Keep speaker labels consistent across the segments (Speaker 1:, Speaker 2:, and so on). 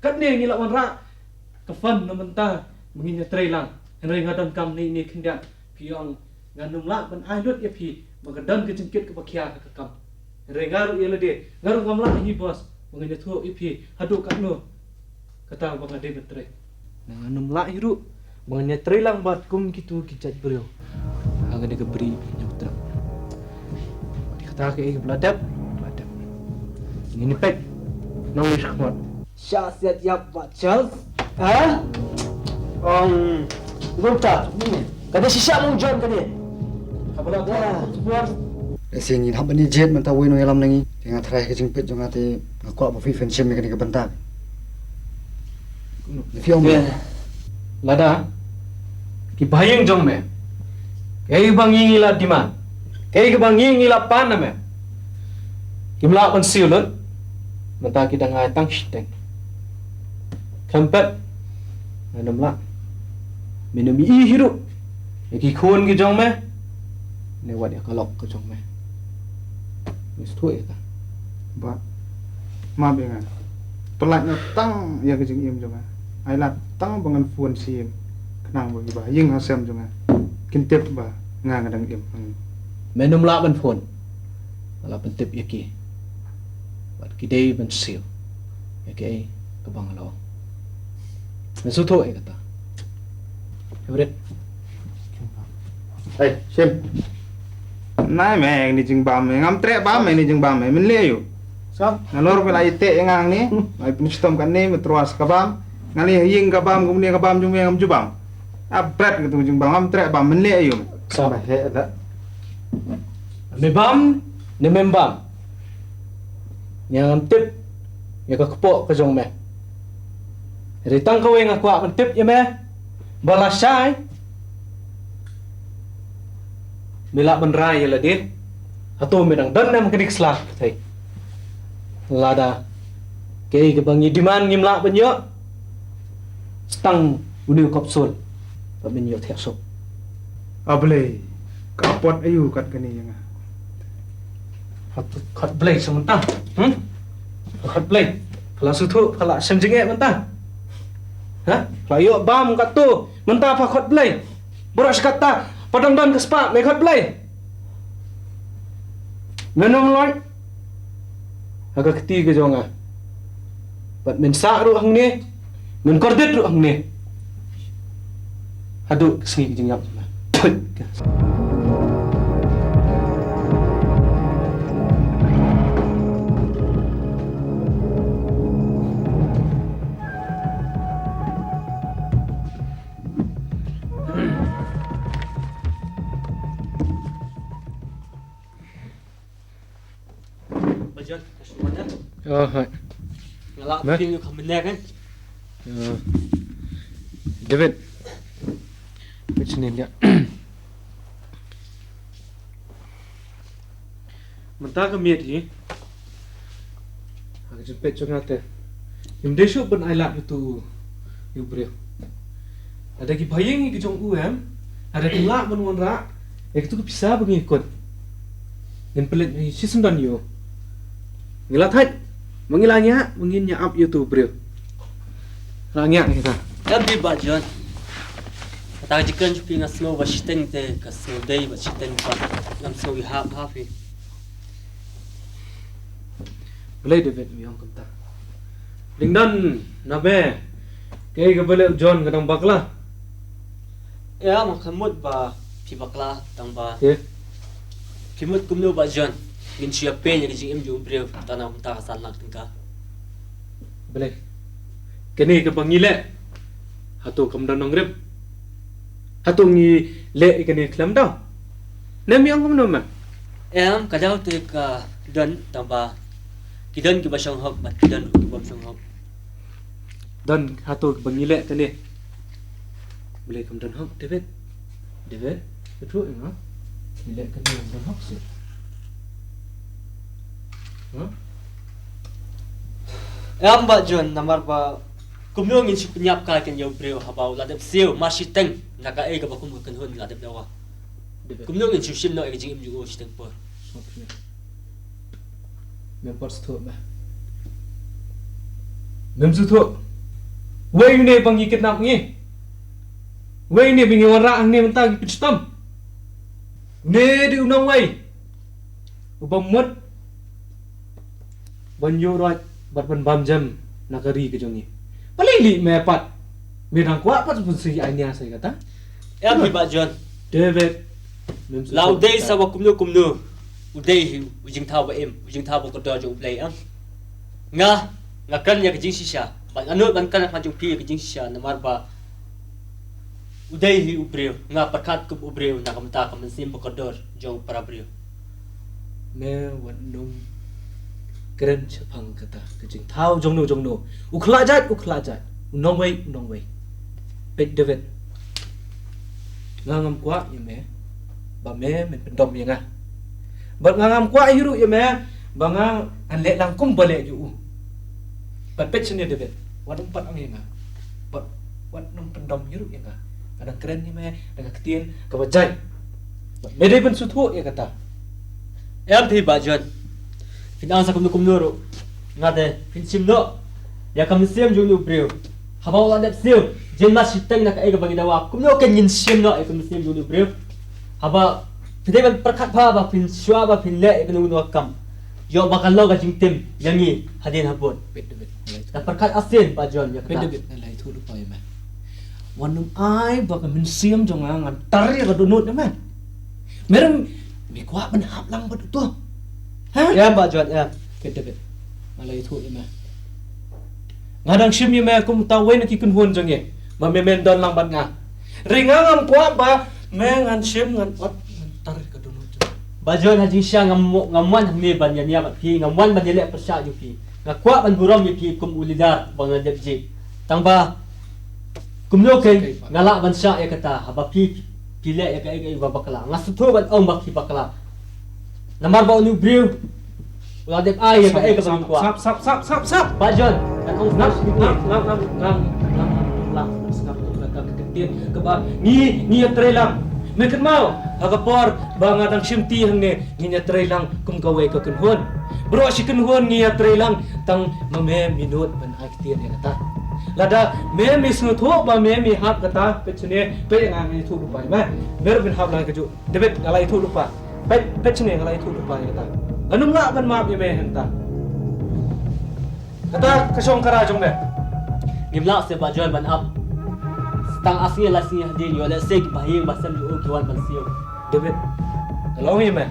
Speaker 1: kat ni ngilak wan rak kafan na menta menginya trailang henry ngadon kam ni kendak piong ngandung lak ban ai lut ya pi magadan ke jengkit ke bakia ke kam henry ngaru ya lede ngaru kam lak hi bos menginya thu ipi hadu kat no kata bang ade betre ngandung lak hiru menginya trailang bat kum gitu kijat brio agak de gebri nyotra dikata ke beladap ini pek nang wis kemot
Speaker 2: Syasiat yap bacal. Ha? Gota. Kada sisa mong John kada.
Speaker 1: Habala buat
Speaker 3: Sing in habani jet man tawi no yalam nangi tinga try ke jingpet jong ate ngakwa ba fi fan sim ke bentak. Fi om
Speaker 1: lada ki bayang jong me kay bang ngila diman kay bang ngila pan na me kimla kon siulot mata kita ngai tang steng kampet namla minum i hiru ki khon ki jong me ne wat ya kalok ke jong me wis tu eta
Speaker 4: ba ma benga pelaknya tang ya ke jing im jonga ai lat tang bangan fuan sim kenang bagi ba ying hasem jonga kintep ba ngadang im
Speaker 1: minum la ban phone ala pentip yaki wat kidei ban sil yaki ke bang lo mesu tu kata favorite
Speaker 4: sim nai me ni jing ba me ngam tre ba me ni jing ba me min le yu
Speaker 1: sao
Speaker 4: nalor pela ite ngang ni ai pinistom kan ni metruas kabam ngali ying kabam gumni kabam jung ngam jubam abrat gitu jing ba ngam tre ba min le yu
Speaker 1: sao
Speaker 4: ba he da
Speaker 1: membam ne membam yang tip ya ka kepo ke jong me ritang ka weng aku akan tip ya me balasai mila benrai ya ladin atau medang dan nam kedik slah thai lada ke ke bangi diman ngimla benyo stang uniu kapsul pa benyo thesok
Speaker 4: able kapot ayu kat kani yang
Speaker 1: khot blai sementang khot blai phala suthu phala semjinge mentang ha layo bam kat tu mentang apa khot blai boros kata padang dan kespa me khot blai menum loy agak ketiga jonga bat men sa ru hang ni men kordit ru hang ni hadu kesini jengyap
Speaker 2: Bajon, semuanya.
Speaker 1: oh hai
Speaker 2: Ngalak
Speaker 1: Nah.
Speaker 2: ping ka menek kan.
Speaker 1: David which name dia mentah ke miet hi agak jepet chongate im desu ben ailat itu yubreu ada ki bayang ki jong UM ada ki lak ben won rak itu bisa mengikut dan pelit si sundan yo ngilat hai mengilangnya menginnya up YouTube bro langnya kita
Speaker 2: Tapi bajon. Kata jikan jupi ngasno ba shiteng te kasno dei ba shiteng ba ngam so wi hap hafi.
Speaker 1: Boleh David mi ang kanta. Lingdan nabe kay gabale John kadang bakla.
Speaker 2: Ya makamut ba pi bakla tang ba.
Speaker 1: Ye.
Speaker 2: Kimut kumno ba jon. Gin siya pen ya jing im ju brev tanam ta kasal nak tingka.
Speaker 1: Boleh. Kini ke pangile. Hatu kamdan nongrib. Hatu ngi le kini klam daw. Nemi ang kumno ma.
Speaker 2: Em kajau te ka dan tang ba. Kidan ki ba syang hok ba kidan ki ba syang hok.
Speaker 1: Dan hatu pangile kini. Boleh kamdan hok David. David, betul enggak? Nile kini kamdan hok sih. Huh?
Speaker 2: Em ba jon namar ba kumno ngin si penyap ka ken yo brev habau ladep siu masiteng naka e ka ba kum kan hon ladep dawa.
Speaker 1: David.
Speaker 2: Kumno ngin si sim no e jing im ju o siteng por.
Speaker 1: Okay. Mem pas tu ba. Mem zu tu Wei ni bangi kidnap ni. Wei ni bingi wara ang ni mentah gi pistam. Ne di unang wei. Ubang mut. Banyu roi ban bam jam nakari ke jongi. Palili me pat. Mirang kwa pat pun si anya sai kata.
Speaker 2: Em hi ba John.
Speaker 1: David.
Speaker 2: Lau dei sa wa kumnu. Udei hi ujing thau ba em, ujing thau ba ko do jo play am. Nga kan ya ke jing shisha. Ba anut ban kan ma jung pi ke jing shisha na mar ba. Udei hi ubreu, nga perkat kup ubreu na kamta kam sim ba ko do jo para breu.
Speaker 1: Me wan num keren chapang kata kejing thau jong no ukhla jat unong wei pet David ngam kwa yeme ba me men pendom yenga ba ngam kwa hiru yeme ba nga an le lang kum bale yu ba pet sini David wadum pat ang yenga ba wadum pendom hiru yenga kadang keren yeme daga ketien ka bajai me dei ben suthu ya kata
Speaker 2: Em thì bà John. Fin ang sa kumnu ro. Nga de fin simno. Ya kam sim ju nu breu. Habaw la dep sim. Jen ma sitang na ka ega banginawa. Kumno ken ngin sim no e kum sim ju nu breu. Haba pide ban perkat pa ba fin shwa ba fin le e nu kam. Yo bakal lo ga jing tim yangi hadin habot.
Speaker 1: pet David
Speaker 2: Ta perkat asin bà John ya
Speaker 1: pet
Speaker 2: ka.
Speaker 1: David lai thu lu pa yeme wanum ai ba ka min siam jonga ngan tar ya ka dunut na man meram mi kwa ban hap lang ba tu ha
Speaker 2: Em bà John em.
Speaker 1: pet David malai thu yeme ngadang sim yeme kum tawen ki kun hon jonge ma me men don lang ban nga ringa ngam kwa ba me ngan sim ngan ot ngan tar ka dunut
Speaker 2: Bà John ha jing sha ngamwan hme ban ya nia ba pi ngamwan ban yele pa sha yu pi. Ngakwa ban buram yu pi kum ulidar bang na dep ji. Tang ba kumno ken ngala ban sha e kata haba pi pile e ka e ba bakla ngasutho ban ong bakhi bakla. Namar ba unu brew. Wala dep ai e ka e ka ban kwa.
Speaker 1: sap
Speaker 2: Bà John kan ong
Speaker 1: ngam
Speaker 2: ngam
Speaker 1: lang skap ka ketien ka ba ni trelang me kan mau agapor ba ngadang simti hang ne ni trelang kum ka we ka kun hon bro si kun hon ni trelang tang mame minut ban ai ketien ya kata lada me mi su tho ba me mi hap kata pechne pe nga mi thu lupa ma mer bin hap lang ka ju debet ngalai thu lupa pechne ngalai thu lupa ya kata anum la ban ma me henta kata kasong kara jong ne
Speaker 2: ngimla se bà John ban up. Tang asli la si hadin yo le se ki bahing basam yu kiwan ban siu.
Speaker 1: David, kalau ni man,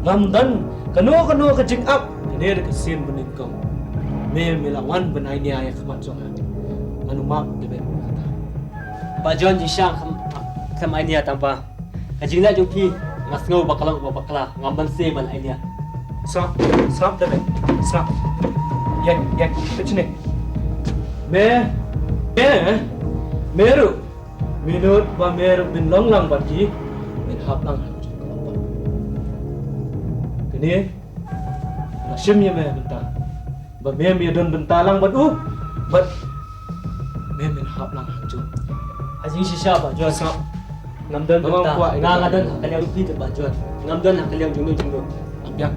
Speaker 1: ngam dan kano ka jing up, ini ada kesin bening kau. Me melawan benai ni ayah kemat jongan. Anu mak David kata.
Speaker 2: Bà John ji shang kam ai nia tang ba. Ka jing la ju pi ngas ngau bakalang ba bakla ngam ban se ban ai nia.
Speaker 1: Sap David, sap. Yak, macam ni. Meru, minut ba meru bin long lang bagi, bin hap lang hal juga apa. Kini, nasim ye me bentar, ba me don bentar lang bat me hap lang hal juga.
Speaker 2: Ajing shisha bà John.
Speaker 1: Sap,
Speaker 2: Ngam don
Speaker 1: Abang
Speaker 2: ta.
Speaker 1: kuat
Speaker 2: Nga
Speaker 1: ini.
Speaker 2: nga don hakaliang pi te bà John. Ngam don hakaliang jungdo.
Speaker 1: yak.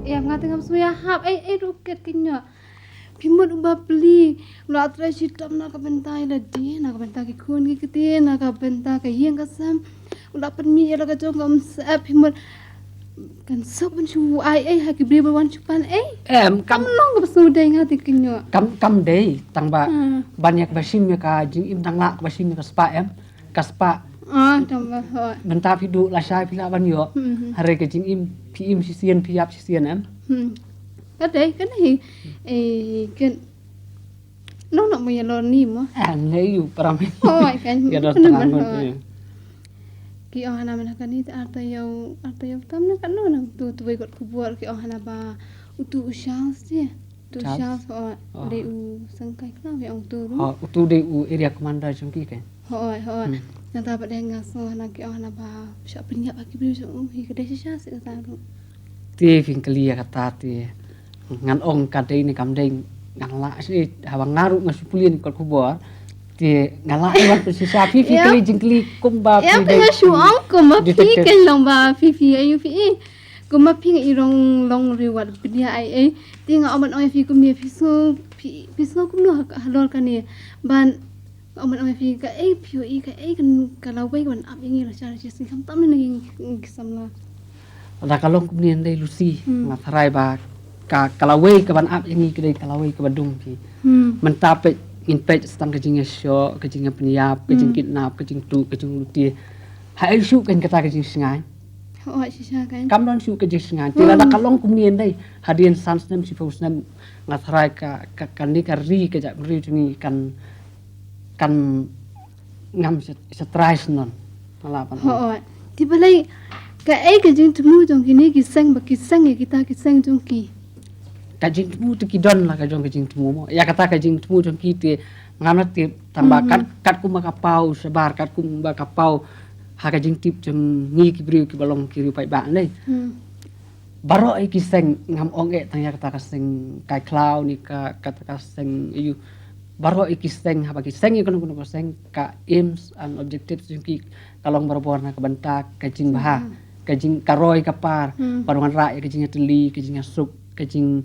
Speaker 5: Em ngata ngam suya hap ruket kinyo. Pimut uba beli lo atra sitam na ka bentai la di na ka bentai ki kun ki kiti na ka bentai ka yeng ka sam uda pen mi la ka jong ngam sa pimut kan sok ben chu ai ha ki beli wan chupan
Speaker 6: Em
Speaker 5: kam long ka su dai ngati kinyo
Speaker 6: kam dei tang ba
Speaker 5: Hmm.
Speaker 6: banyak basim ka jing im tang la basim ka spa em ka spa
Speaker 5: tambah ho
Speaker 6: benta pidu la sai pila ban yo hare ke jing im pi im sisian pi ap sisian em
Speaker 5: cái này cái nó mà lo ni mà
Speaker 6: an le yu param
Speaker 5: thôi cái
Speaker 6: ya do
Speaker 5: nó
Speaker 6: tang
Speaker 5: mà
Speaker 6: ngon
Speaker 5: ki ohana mana kan itu artayo tam na kan no tu got kubur ki ohana ba utu ushas dia tu ushas ho de u sangkai kna ke ong tu
Speaker 6: ha tu de u area commander jong ki ke
Speaker 5: ho yang ta pada ngaso hana ki ohana ba sya penyak bagi beli so hi ke desa sya se ta ru
Speaker 6: ti fin kelia kata ti ngan ong ka dei ni kam dei ngan la si hawa ngaru ngasupulin kol kubor ti ngala iwan tu si sapi fi keli jing keli kumba
Speaker 5: ya penga shu ong ko ma pi ken long ba fi ayu fi ko ma pi ngi long riwat dia ai ti nga oman oi fi ko mi fi so พี่สงกุมนัวฮัลโหลกันนี่บ้านเอามันเอาไปพี่ก็พี่อีก็กันเราไว้กันอับอย่างงี้ล่ะชาชิสิคำตั้มนี่สำลา
Speaker 6: Ada kalong kemudian dari Lucy ngatarai ba kalawai ke ban ap yang ni kedai kalawai ke Bandung pi. Mentapet inpet setang kejing syok, kejing penyap, kejing kidnap, kejing tu, kejing luti. Hai syuk kan kata kejing sengai.
Speaker 5: Oh, sisa kan.
Speaker 6: Kam don syuk kejing sengai. Tila ada kalong kemudian dai hadian sansnem si fausnem ngatarai ka kan ni kari kejak beri jungi kan ngam stress non. Alapan.
Speaker 5: Oh, tiba lagi cái jing tumu jong kini kisang ba kisang ya kita kisang jong ki
Speaker 6: Kajing temu tu kidon lah kajong kajing temu mo. Ya kata kajing temu jong kita ngamna tip tambah kat ku makapau sebar kat ku makapau ha kajing tip jong ngi kibriu ki balong kiri pai ba nei. Baro ai kisang ngam ong tang ya kata kaseng kai cloud ni ka kata kaseng iu baro ai kisang ha bagi seng kono kono seng ka aims and objectives jong ki kalong berborna ka bentak kajing bah kajing karoi kapar parungan rak kajing teli kajing sup kajing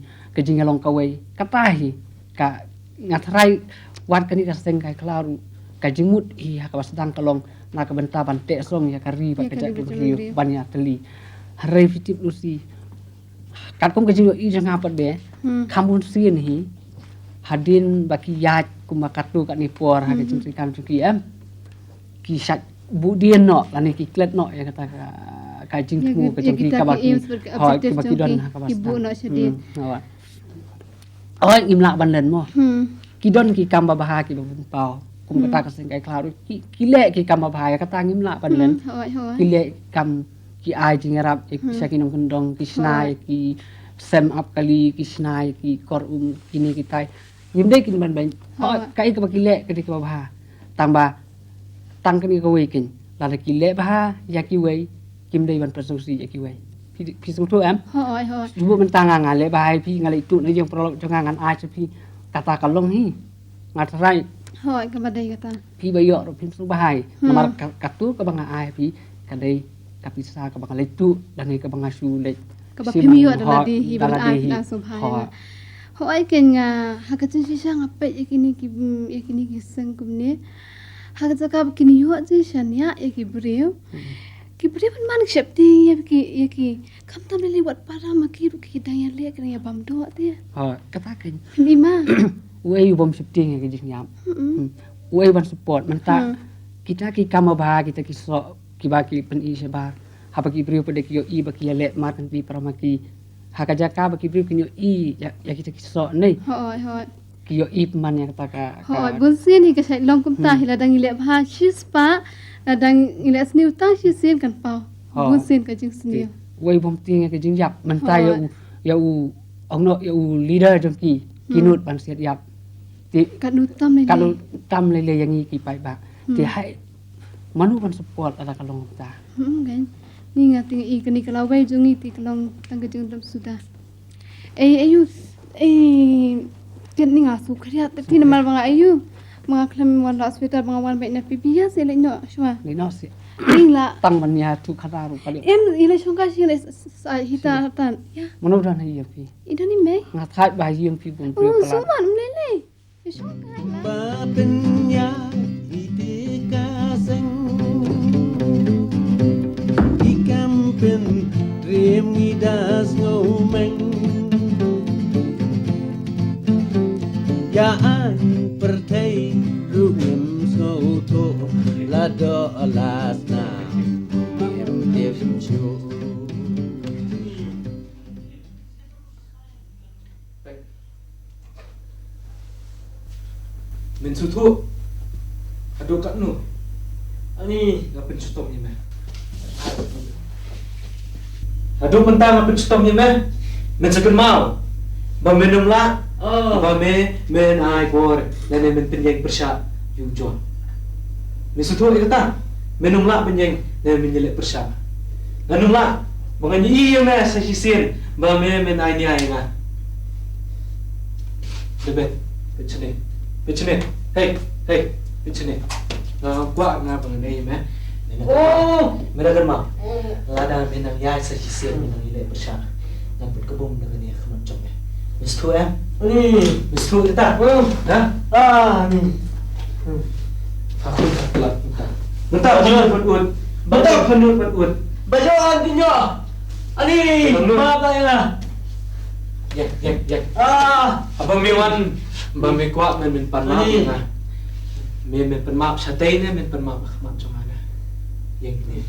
Speaker 6: long kawai katahi ka ngatrai wat kani kaseng kai klaru kajing mut ha ka sedang kalong na ka benta bante song ya kari ba kajak beriu banyak teli harai fitip lusi kat kum kajing i jang apa de kamun sien hi hadin baki yat kumakatu kat ni por ha kajing kan cuki ki sat budien no lani ki klet no ya kata kajing temu kajing ki kabaki hoi kabaki don kabas
Speaker 5: ibu no sedih
Speaker 6: imlak banlen mo ki don ki kamba baha ki pau kum kata kaseng kai klaru ki le ki kamba baha kata imlak banlen ki le kam ki ai jing arab sakinong kendong ki snai ki sem up kali ki snai ki kor kini kita ngimde kin ban ban kai kabaki le kedi ka baha tambah tang kani ka wekin la ki le baha ya ki we kim dei ban persausi ya ki we pi sung thu am
Speaker 5: hoi
Speaker 6: bu men tanga ngale bahai pi ngale tu na yang pro jangan ai pi kata kalong hi ngatrai
Speaker 5: hoi ka badai kata
Speaker 6: pi bayo ro pi sung bahai nomor katu ka banga ai pi kadai kapisa ka banga le tu dan ka banga su le
Speaker 5: ka ba pimiyo adalah di hiban ai langsung bahai hoi ken nga hakatun sisa ngape yakini ki sengkum ni hakata ka kini yo je shania yakibrio kibri pun man septi ya ki kam tam le wat para makiru ki daya le kan ya bam do te
Speaker 6: kata kan
Speaker 5: ni ma
Speaker 6: wei bom septi ya ki nyam wei ban support menta kita ki kama ba kita ki so ki ba ki pen i sebar ha ba ki brio pada ki yo i ba ki le mar kan pi para maki ha ka jaka ba ki brio ki yo i ya kita ki so nei
Speaker 5: hoi
Speaker 6: ki yo i man ya kata ka
Speaker 5: hoi bun sin hi ka sai long kum ta hi la dang ile ba shispa Adang ilas ni utang si sen kan pau. Bun sen ka jing seni.
Speaker 6: Wei bom ting ka jing yap man ta ya u ong no ya u leader jong ki kinut ban siat yap. Ti
Speaker 5: kanut tam
Speaker 6: le yang ki pai ba. Ti hai manu ban support ada kalong ta.
Speaker 5: Kan. Ni ngati i kani kalau wei jong ni ti kalong tang ka jing dam sudah. Ayu tian ni ngasu kriat ti namal bang ayu. Mga klam wan la hospital mga wan baik na pipiya sila no shwa
Speaker 6: Ni no si.
Speaker 5: Ingla
Speaker 6: Tang man ya tu khadaru kali.
Speaker 5: ila shongka sila hita tan ya.
Speaker 6: Manu dan hai pi.
Speaker 5: Ida ni me.
Speaker 6: Ngathai ba yang pi bun pi
Speaker 5: Oh,
Speaker 6: pala.
Speaker 5: suman lele. Shongka la.
Speaker 7: Bapenya itika seng Ikam pen dream idas ngomeng Ya an pertai ruim skoto lado alasna dem chu
Speaker 1: Min sutu ado kat nu ani ngapin stop ni meh ado mentang ngapin stop ni meh men seken mau ba minum la ba men ai bor dan men penyeng persya yu jon min sutu ikata minum la penyeng dan men jelek persya ganum la bangan i meh sa hisin ba men ai ni ai nga debet Pechene, hey, pechene. Gua ngapa ngene meh? Oh, mereka mah. Lada menang ya sa hisil menang ile bersya. Ngapit kebom dengan ni kemon jom. Mesti em.
Speaker 2: Ni.
Speaker 1: Mesti kita. Dah.
Speaker 2: Ni.
Speaker 1: Aku tak kelak. Bentar penut penut. Bentar penut penut.
Speaker 2: Bajuan tinyo. Ani. Maaf lah.
Speaker 1: Ya. Abang Miwan, abang Mikwa men panmaaf na. Men panmaaf sa tay na men panmaaf maaf sa mana. Yang ini.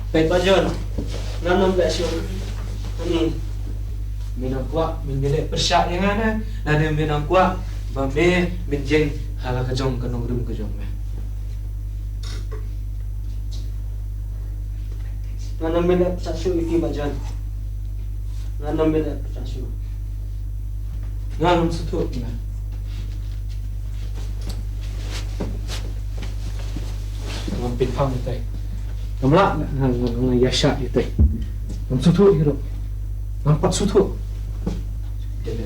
Speaker 2: Pet bajuan. Nanam gak sih? Ani.
Speaker 1: Minang kuat, minjele persyak yang ana. Nada minang kuat, bame minjeng hala kejong kanong rum kejong me.
Speaker 2: Nanam bela sasu iki bajuan. Nanam bela sasu.
Speaker 1: Nganong sutu na. Ngampin pang itay. Namla nang yasha itay. Nam sutu hiro. Nampak sutu. Dele.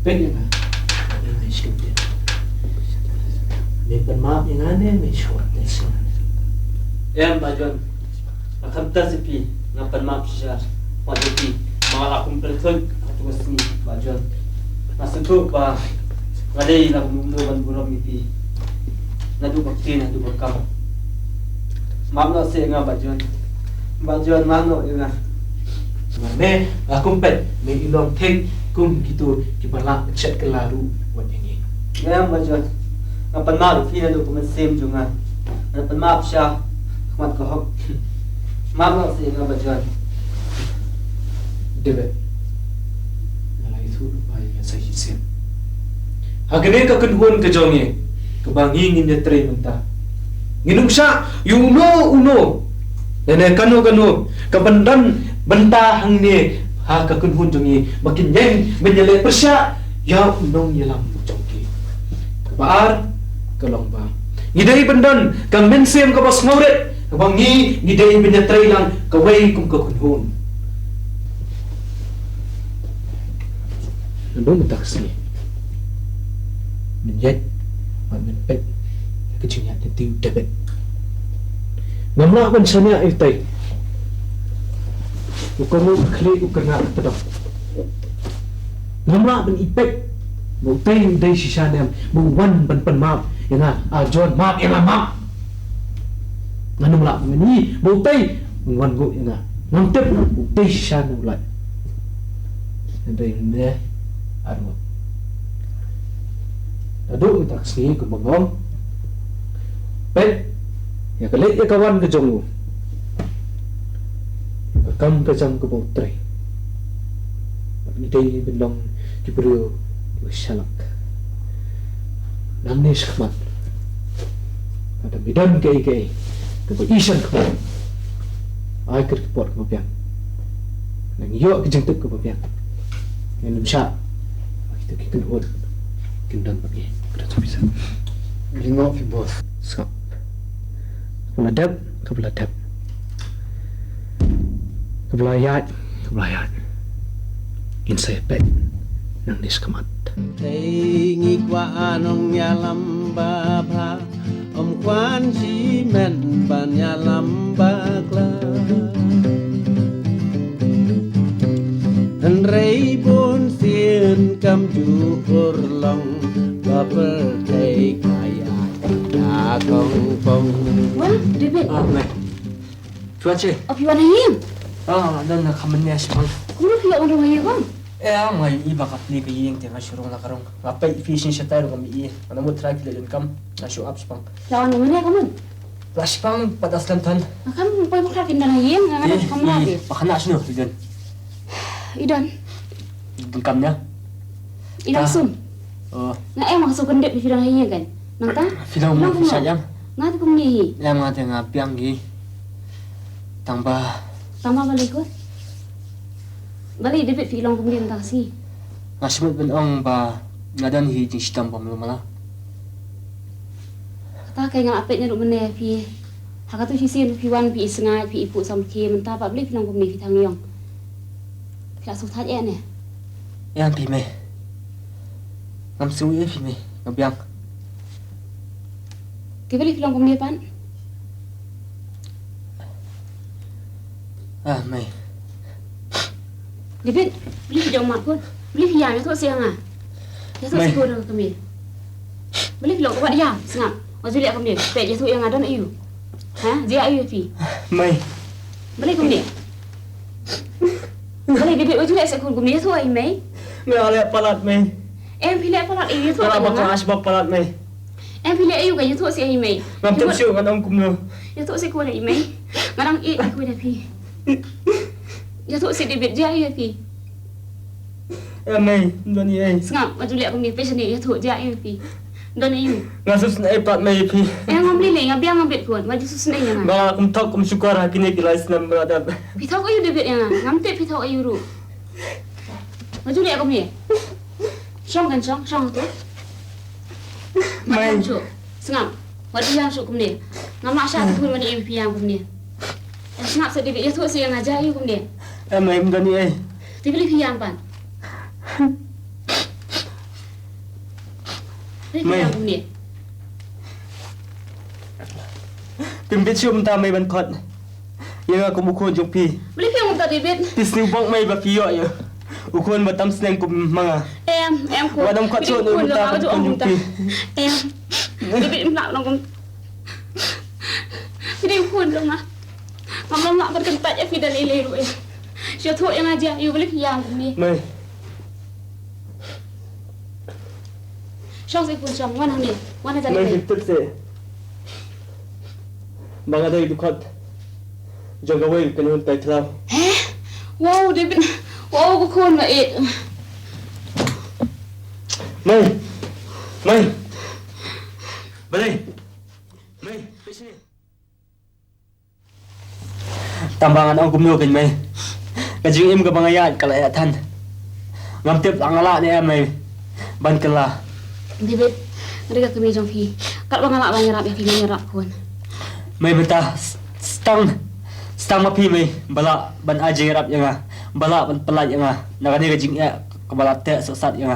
Speaker 1: Pwede na. Ini sikit. May panmaaf yang ana, may shortness yang ana.
Speaker 2: Em bajuan. Akan tasipi ngapan maaf siya. Wadupi mga kumpleton at wasni bajuan. Nasuto pa ngalay lang numunuan buram iti. Nadubakti na dubakam. Mamno siya nga bajuan. Bajuan mano nga.
Speaker 1: Mame, akumpet, may ilong ting kum gitu kipala chat kelaru wat ini.
Speaker 2: Em bajuan. Ngapan maaf fina do kumasim junga. Ngapan maaf siya. Kamat kahok. Mamno siya nga bajuan.
Speaker 1: Debe. Nala itu lupa yang saya hisap. Hagane ka kunhun ka jonge, kabangingin niya tre menta. Nginum siya yung uno. Nene kano kabandan benta hang ni ha ka kunhun jonge makin yang menyele persya ya unong yalam jonge. Kabaar kalong ba. Ngidai bandan kang mensem ka bas ngauret. Kabangi ngidai menyatre lang kaway kum ka kunhun. Nandun taksi menjad menpek kecilnya tentu debet ngamla ban sanya itai ukamu kli ukarna tadok ngamla ban ipek mo tay dai sisana mo wan ban map yang ajon map yang map nganumla ngani mo tay wan go yang ngantep dai sisana ulai ndai ne armo Dadu kita kesini ke bengong Pet Ya kelik ya kawan ke jongu Kam ke jang ke botre Idai bendong Kibrio Salak Namnis khmat Ada bidan ke ike Ke isan khmat Ai ker kepot ke babiang Nang iyo ke jengtuk ke babiang Yang lumsya Kita kikin hod Kindan bagi Kita bisa
Speaker 3: Lingok fi bos.
Speaker 1: Skap Kebeladab Kebeladab Kebelayat Kebelayat Insay pet Nang diskamat
Speaker 7: Thấy nghi qua nông nhà lắm ba ba ông quan chỉ men ba nhà lắm ba la anh rei bon xiên cam ju long ba per thấy kaya đã công phong
Speaker 5: Wah, David.
Speaker 2: Mày Chuan sih
Speaker 5: Apa yang hayim?
Speaker 2: Dan nak kami ni asyik
Speaker 5: Kamu nak fiyak orang hayim kan?
Speaker 2: May iba ka pli kaying tinga syurong na karong. Lapay fishing siya tayo kami Ano mo try kila yun kam. Na show up pang.
Speaker 5: Lawan naman ya kamu.
Speaker 2: Flash pang patas lang tan.
Speaker 5: Kamu pay makra kindan hayim nga nga kamu lagi.
Speaker 2: Pakana sino yun.
Speaker 5: Idan,
Speaker 2: Kam niya.
Speaker 5: idan sum.
Speaker 2: Oh,
Speaker 5: Nga masuk kendek di fidang hayim kan? Nang ta?
Speaker 2: film mo siya jam.
Speaker 5: Nga tu kamu ni.
Speaker 2: Yang nga tinga piang gi. Tangba.
Speaker 5: Tama balik ko. Balik David filang kamu di taksi.
Speaker 2: Ngasimot ben ong ba ngadan hi jing sitam pam lumala.
Speaker 5: Ta kay nga apet nya duk mene fi. Haka tu sisin fi wan fi isnga fi ipu sam ki menta pa balik filang kamu ni fi thang yong. Kila su that ne.
Speaker 2: Yang pi me. Ngam suwi pi me. Ngabiang.
Speaker 5: Ke balik filang kamu ni pan.
Speaker 2: May.
Speaker 8: David, beli jom mak pun. Beli hiang tu siang ah. Ya tu sikut kami. Beli filok buat diam, sengap. Wajib lihat kami. Pek je tu yang ada nak you. Ha? Dia ayu pi.
Speaker 2: Mai.
Speaker 8: Beli kami. Beli David wajib lihat sikut kami tu ai mai.
Speaker 2: Mai ale palat mai.
Speaker 8: Em pilih palat ayu tu.
Speaker 2: Palat bakal asbab palat mai.
Speaker 8: Em pilih ayu kan tu si ai mai.
Speaker 2: Ngam tep siu kan om kumno.
Speaker 8: Ya tu sikut ai mai. Ngarang i aku dah pi. Ya tu si David dia ayu pi.
Speaker 2: Mai, doni ai.
Speaker 8: Sengap wajib lihat kami passion ni ya tu dia ayu pi. Don ayu.
Speaker 2: Ngasus na ipat mai pi.
Speaker 8: Ngam lili ngam biang ngam bet pun. Wajib susun ai ngam.
Speaker 2: Ba kum tok kum syukur hakini kilais nam beradab.
Speaker 8: Pitau ayu David yang ngam tep pitau ayu ru. Wajib lihat kami. Song kan song tu.
Speaker 2: Mai.
Speaker 8: Sengap. Wajib yang syuk kami. Ngam nak syat pun wajib MP yang kami. Sengap sedikit ya tu si yang ajar ayu kami.
Speaker 2: Mai doni ai.
Speaker 8: Dibeli piang pan. Mai.
Speaker 2: Pimpit siu mta mai ban khot. Yang aku mukun jong pi.
Speaker 8: Beli piang untuk David.
Speaker 2: Tisni bok mai ba piyo yo. Ukun batam seneng kum manga.
Speaker 8: Em ku.
Speaker 2: Wadam khot so no mta kun jong pi.
Speaker 8: Em. David nak nong. Jadi ukun dong ah. Ngam nak berkentat ya fidal ile ru. Sia tu yang aja you beli piang ni.
Speaker 2: Mai.
Speaker 8: Song si pun song mana ni? Mana jadi?
Speaker 2: Mai hituk se. Banga dai du khot. Jong ga wei kan hun tai thlau.
Speaker 8: Wow, David. Wow, ukun ma it.
Speaker 2: Mai. Mai. Balai. Mai, di sini. Tambangan ang kumyo kan mai. Kajing im ka bangayat kalaya than. Ngam tip angala ni am mai. Ban kala.
Speaker 8: David, mereka kami jom pi. Kalau bang alak bang nyerap ya pi nyerap pun.
Speaker 2: Mai beta stang ma pi mai bala ban aje rap yang bala ban pelat yang nakani kajing ya kabala te sosat yang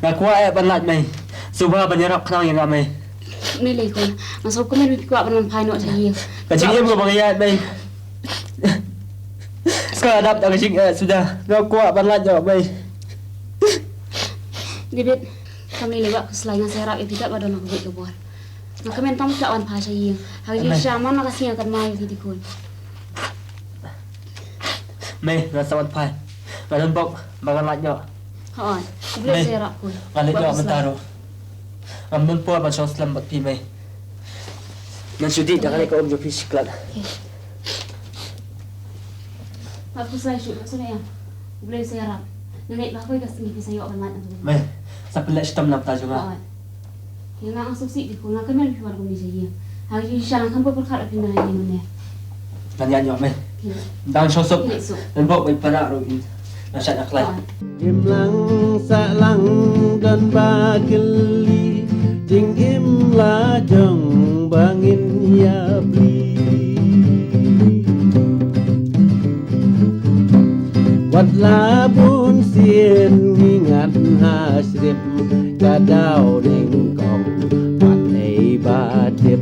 Speaker 2: ngakwa e ban lat mai. Suba ban nyerap khnang yang mai.
Speaker 8: Ni le pun. Masuk kami pi kuat ban pai no sahi.
Speaker 2: Kajing im ka bangayat mai. Sekarang dapat kajing sudah ngakwa ban lat jawab mai.
Speaker 8: David, kami ni buat kesalahan serap itu tidak pada nak buat kebuat. Nak kami entah tak wan pasal yang. Hari ini sama nak kasih akan mai di dikun.
Speaker 2: Mai rasawan pai. Badan bok bagan lat jawab.
Speaker 8: Ha, boleh serap pun.
Speaker 2: Ngalit jawab mentaro. Amun po ba sos lam bat pi mai. Nan sudi jangan ka om jo fisiklat.
Speaker 8: Aku saya syuk maksudnya. Boleh serap. Nanti aku kasih saya akan mat.
Speaker 2: Mai. Sapila sitam nam ta juga.
Speaker 8: Yang nak masuk sih dikun. Nak kami luar kami saja. Hari ini siang kan berkat apa mana ini mana.
Speaker 2: Tanya jawab mai. Dang sosok. Dan bok bai para ro in. Nasat nak lai.
Speaker 7: Im lang sa lang dan bageli jing im la jong bangin ya bli wat labun sien ngingat hasrip kadau ning kong patei batip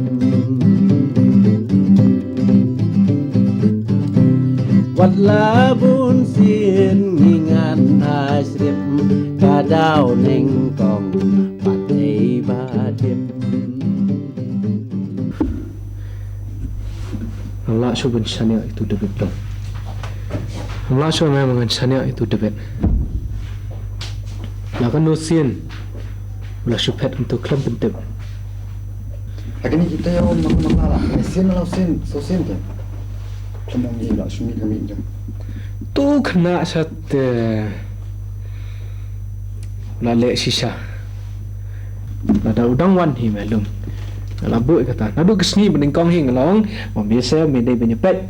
Speaker 7: wat labun sien ngingat hasrip kadau ning kong patei batip
Speaker 1: Allah subhan sania itu David dong. Allah subhan memang sania itu David. Lakan nusin, ulah syubhat untuk kelam penting.
Speaker 3: Lagi ni kita yang mengalah. Sin malau sin, so sin tu. Kemung ni lah sumi kami jam.
Speaker 1: Tu kena satu lale sisa. Ada udang wan hi melum. Labu kata, nadu kesni bening kong hing long, biasa mendai penyepet.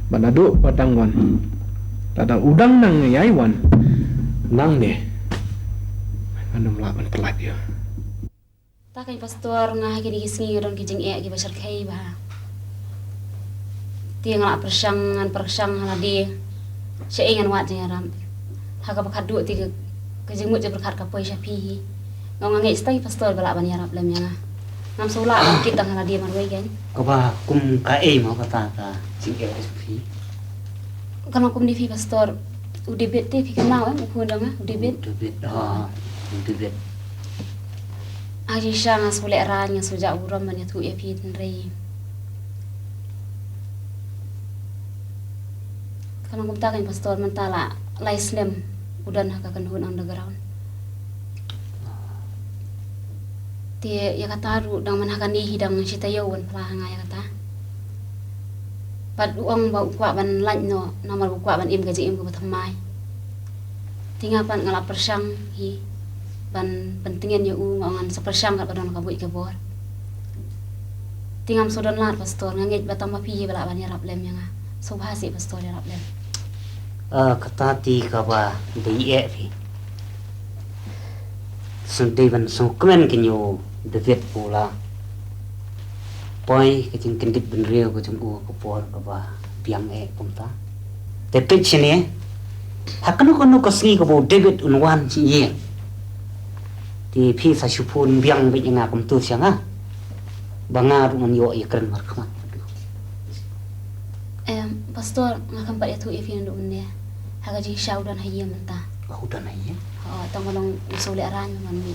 Speaker 1: Nadu padang wan. Ada udang nang yai wan. Nang ni. Anu melawan pelat dia.
Speaker 8: Tak kay pastor nga kini kisngi ron kijing e gi basar kay ba. Ti nga persang hala di. Siya ingan wat jeng ram. Haga bakadu ti kijing mu je berkat ka poy sapi. Ngong ngai stai pastor bala ban yarap lem yang. Ngam sula kita hala di marway gan.
Speaker 9: Ko ba kum ka mau kata ka sing e fi.
Speaker 8: Kan kum di fi pastor Udah bet teh pi kenal buku dong udah bet.
Speaker 6: Udah bet.
Speaker 8: Aji sang asule ranya sejak uram man tu ya pi tenrei. Kalau kum takan pastor mentala lai slim udan hakakan hun underground. Tie ya kata ru dang manhakan di hidang cita yawan pelahanga ya kata. Pad uang bau kuat ban lạnh no nomor kuat ban im gaji im ko thamai. Tinga pan ngala persang hi ban pentingnya ya ngongan sepersang kat badon kabui ke bor. Tingam sodon lar pastor ngangit batam pi bala ban yarap lem yang subhasi pastor yarap lem.
Speaker 6: Kata ti ka ba dei e phi. Sunday ban so kmen kinyo David pula. Poi ke jing kin git ben rio ko jung u ko por ka ba piang e pumta. Te pitch ni hakano kono ko singi ko bo David unwan chi ye. Ti phi sa shupun biang bi nga kum tu sianga. Banga ru man yo ye kren mar khama.
Speaker 8: Pastor ngakam pak itu ifin do ne. Haga ji shaudan hayya menta.
Speaker 6: Udan ai.
Speaker 8: Oh tangolong usule aran man mi.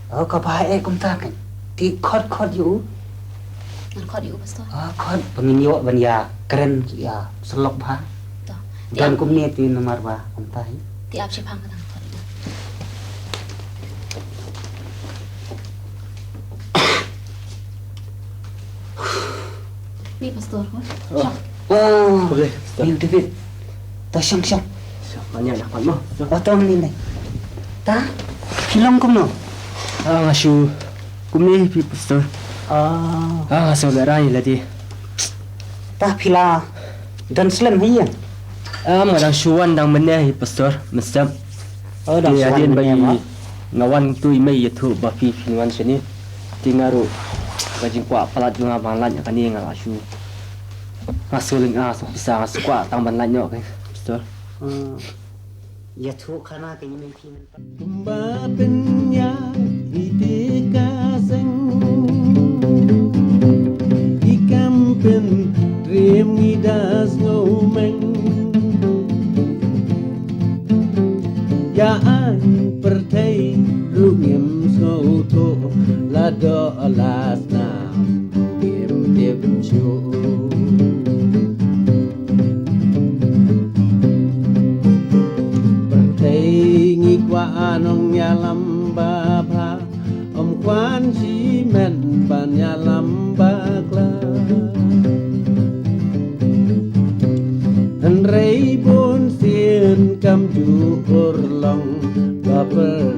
Speaker 6: Ka ba e kum ta kan. Ti khot yu.
Speaker 8: Ngan khot yu pastor.
Speaker 6: Khot pengin yo ban ya keren ya selok ba.
Speaker 8: Toh.
Speaker 6: Dan kum ni ti nomor ba kum ta hi.
Speaker 8: Ti ap si phang katang khot. Ni pastor ko.
Speaker 6: Wah.
Speaker 2: Boleh.
Speaker 6: Ni David. Ta syang.
Speaker 2: Banyak nak pan mo.
Speaker 6: Otong ni ni. Ta hilong kum no.
Speaker 2: Ngasu kumni pi pastor. Saudara ni lagi.
Speaker 6: Ta pila dan slam hiya.
Speaker 2: Ngadang suan dang meneh pastor mesam.
Speaker 6: Dan
Speaker 2: Dia
Speaker 6: swan
Speaker 2: hadin
Speaker 6: meneh,
Speaker 2: bagi
Speaker 6: Mak.
Speaker 2: ngawan tu imei itu bafi finwan sini. Tingaru bajing kuat palat junga banglan yang kani ngasu. Ngasuling bisa ngasu kuat tang banlan nyok kan pastor.
Speaker 6: Ya tu kana ke ni pi men.
Speaker 7: Kumba penya itika seng Ikam pen dream ngidas ngomeng Ya an pertai rugim soto lado alas nam Gim dem chu Anong nyalam baba om kwan chi men ban nyalam bakla an rei bon sien kam ju urlong ba per